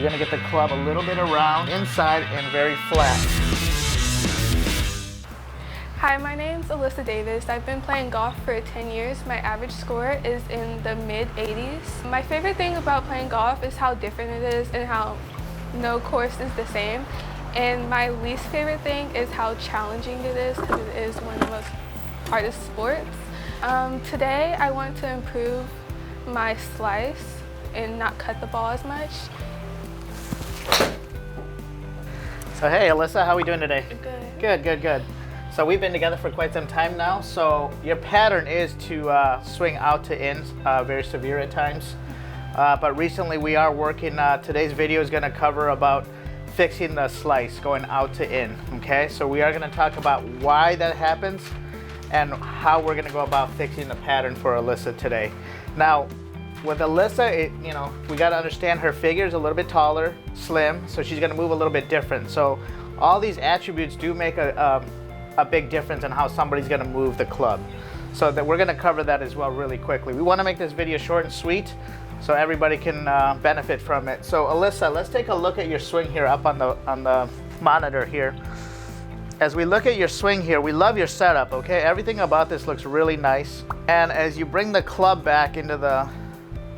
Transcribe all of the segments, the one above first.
gonna get the club a little bit around, inside, and very flat. Hi, my name's Alyssa Davis. I've been playing golf for 10 years. My average score is in the mid-80s. My favorite thing about playing golf is how different it is and how no course is the same. And my least favorite thing is how challenging it is, because it is one of the most hardest sports. Today I want to improve my slice and not cut the ball as much. So hey Alyssa, how are we doing today? Good. Good, good, good. So we've been together for quite some time now. So your pattern is to swing out to in, very severe at times. But recently we are working, today's video is gonna cover about fixing the slice, going out to in, okay? So we are gonna talk about why that happens and how we're gonna go about fixing the pattern for Alyssa today. Now, with Alyssa, we gotta understand her figure is a little bit taller, slim, so she's gonna move a little bit different. So all these attributes do make a big difference in how somebody's gonna move the club. So that we're gonna cover that as well really quickly. We wanna make this video short and sweet so everybody can benefit from it. So Alyssa, let's take a look at your swing here up on the monitor here. As we look at your swing here, we love your setup, okay? Everything about this looks really nice. And as you bring the club back into the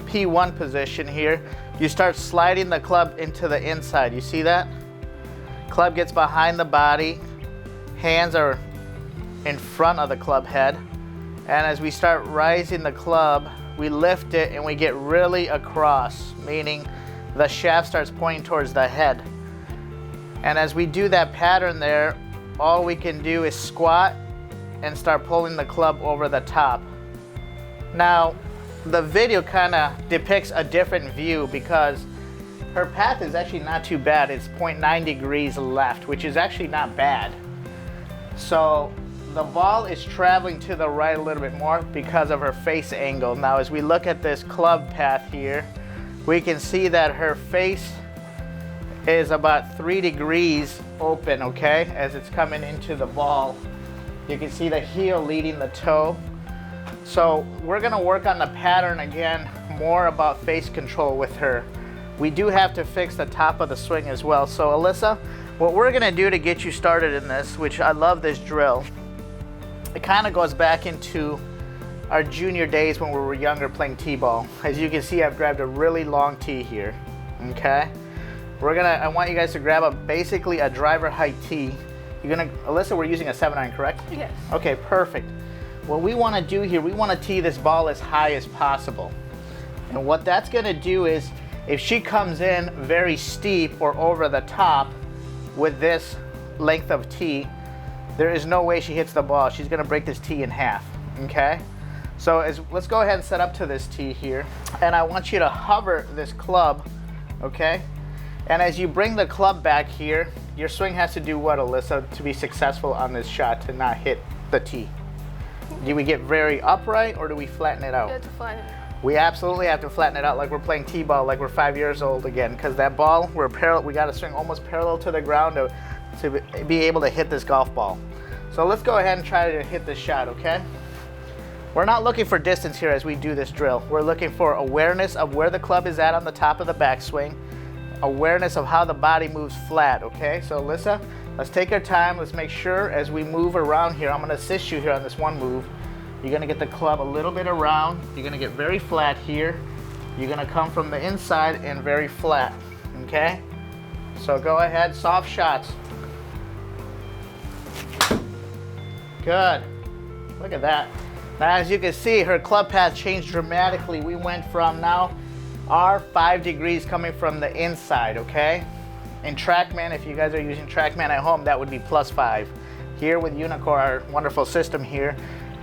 P1 position here, you start sliding the club into the inside. You see that? Club gets behind the body. Hands are in front of the club head. And as we start rising the club, we lift it and we get really across, meaning the shaft starts pointing towards the head. And as we do that pattern there, all we can do is squat and start pulling the club over the top. Now, the video kind of depicts a different view because her path is actually not too bad. It's 0.9 degrees left, which is actually not bad. So the ball is traveling to the right a little bit more because of her face angle. Now, as we look at this club path here, we can see that her face is about 3 degrees open, okay? As it's coming into the ball, you can see the heel leading the toe. So we're gonna work on the pattern again, more about face control with her. We do have to fix the top of the swing as well. So Alyssa, what we're gonna do to get you started in this, which I love this drill, it kind of goes back into our junior days when we were younger playing t-ball. As you can see, I've grabbed a really long tee here, okay? I want you guys to grab basically a driver height tee. Alyssa, we're using a 7-iron, correct? Yes. Okay, perfect. What we want to do here, we want to tee this ball as high as possible. And what that's going to do is, if she comes in very steep or over the top with this length of tee, there is no way she hits the ball. She's going to break this tee in half, okay? So let's go ahead and set up to this tee here. And I want you to hover this club, okay? And as you bring the club back here, your swing has to do what, Alyssa, to be successful on this shot, to not hit the tee? Do we get very upright or do we flatten it out? You have to flatten it. We absolutely have to flatten it out like we're playing t-ball, like we're 5 years old again, because that ball, we got to swing almost parallel to the ground to be able to hit this golf ball. So let's go ahead and try to hit this shot, okay? We're not looking for distance here as we do this drill. We're looking for awareness of where the club is at on the top of the backswing, awareness of how the body moves flat, okay? So Alyssa, let's take our time. Let's make sure as we move around here, I'm gonna assist you here on this one move. You're gonna get the club a little bit around. You're gonna get very flat here. You're gonna come from the inside and very flat, okay? So go ahead, soft shots. Good, look at that. Now as you can see, her club path changed dramatically. We went from now our 5 degrees coming from the inside, okay? In TrackMan, if you guys are using TrackMan at home, that would be +5. Here with Unicore, our wonderful system here,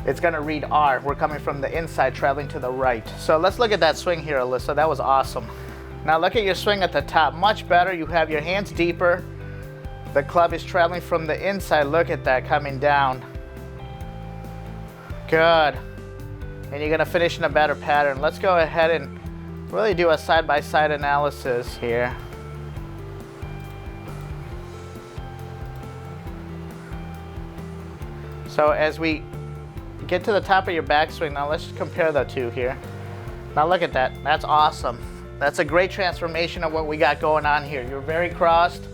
it's gonna read R. We're coming from the inside, traveling to the right. So let's look at that swing here, Alyssa. That was awesome. Now look at your swing at the top, much better. You have your hands deeper. The club is traveling from the inside. Look at that coming down. Good. And you're gonna finish in a better pattern. Let's go ahead and really do a side-by-side analysis here. So as we get to the top of your backswing, now let's compare the two here. Now look at that, that's awesome. That's a great transformation of what we got going on here. You're very crossed.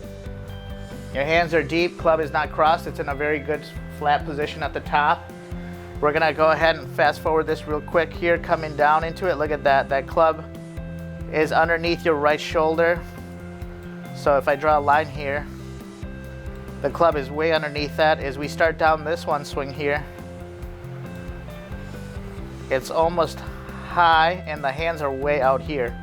Your hands are deep. Club is not crossed. It's in a very good flat position at the top. We're gonna go ahead and fast forward this real quick here, coming down into it. Look at that. That club is underneath your right shoulder. So if I draw a line here, the club is way underneath that. As we start down this one swing here, it's almost high and the hands are way out here.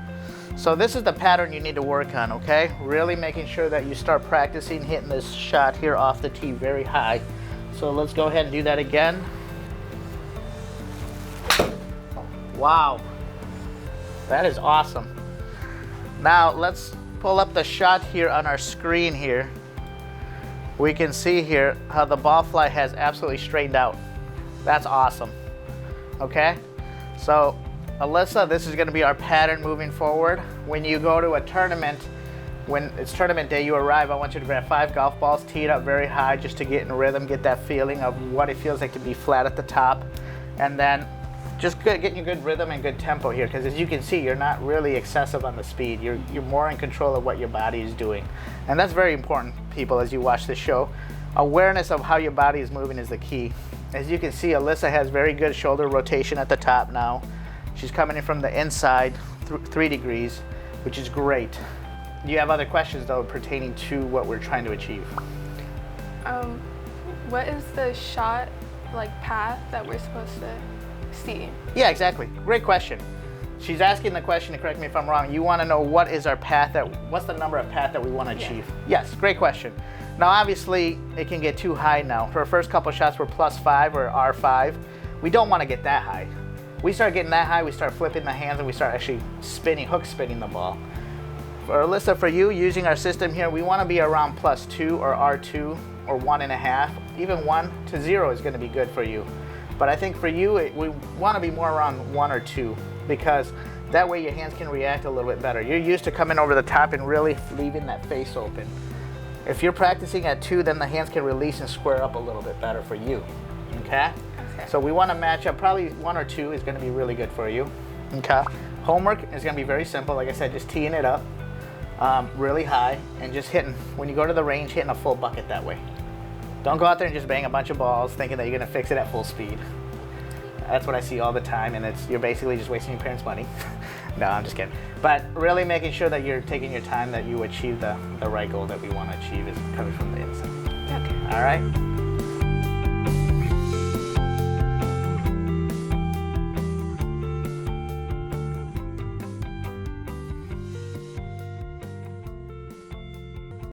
So this is the pattern you need to work on, okay? Really making sure that you start practicing hitting this shot here off the tee very high. So let's go ahead and do that again. Wow, that is awesome. Now let's pull up the shot here on our screen here. We can see here how the ball fly has absolutely straightened out. That's awesome, okay? So Alyssa, this is gonna be our pattern moving forward. When you go to a tournament, when it's tournament day, you arrive, I want you to grab 5 golf balls, tee it up very high just to get in rhythm, get that feeling of what it feels like to be flat at the top. And then just getting you good rhythm and good tempo here, because as you can see, you're not really excessive on the speed. You're more in control of what your body is doing. And that's very important, people, as you watch this show. Awareness of how your body is moving is the key. As you can see, Alyssa has very good shoulder rotation at the top now. She's coming in from the inside, 3 degrees, which is great. Do you have other questions, though, pertaining to what we're trying to achieve? What is the shot, like, path that we're supposed to see? Yeah, exactly. Great question. She's asking the question, to correct me if I'm wrong, you want to know what is our path, what's the number of path that we want to achieve? Yeah. Yes, great question. Now, obviously, it can get too high now. For our first couple shots, we're +5 or R5. We don't want to get that high. We start getting that high, we start flipping the hands, and we start actually hook spinning the ball. For Alyssa, for you, using our system here, we want to be around +2 or R2 or 1.5. Even 1 to 0 is going to be good for you. But I think for you, we want to be more around 1 or 2, because that way your hands can react a little bit better. You're used to coming over the top and really leaving that face open. If you're practicing at 2, then the hands can release and square up a little bit better for you, okay? So we want to match up, probably 1 or 2 is going to be really good for you, okay? Homework is going to be very simple. Like I said, just teeing it up really high and just hitting, when you go to the range, hitting a full bucket that way. Don't go out there and just bang a bunch of balls thinking that you're going to fix it at full speed. That's what I see all the time, and you're basically just wasting your parents' money. No, I'm just kidding. But really making sure that you're taking your time, that you achieve the right goal that we want to achieve is coming from the inside. Okay. All right?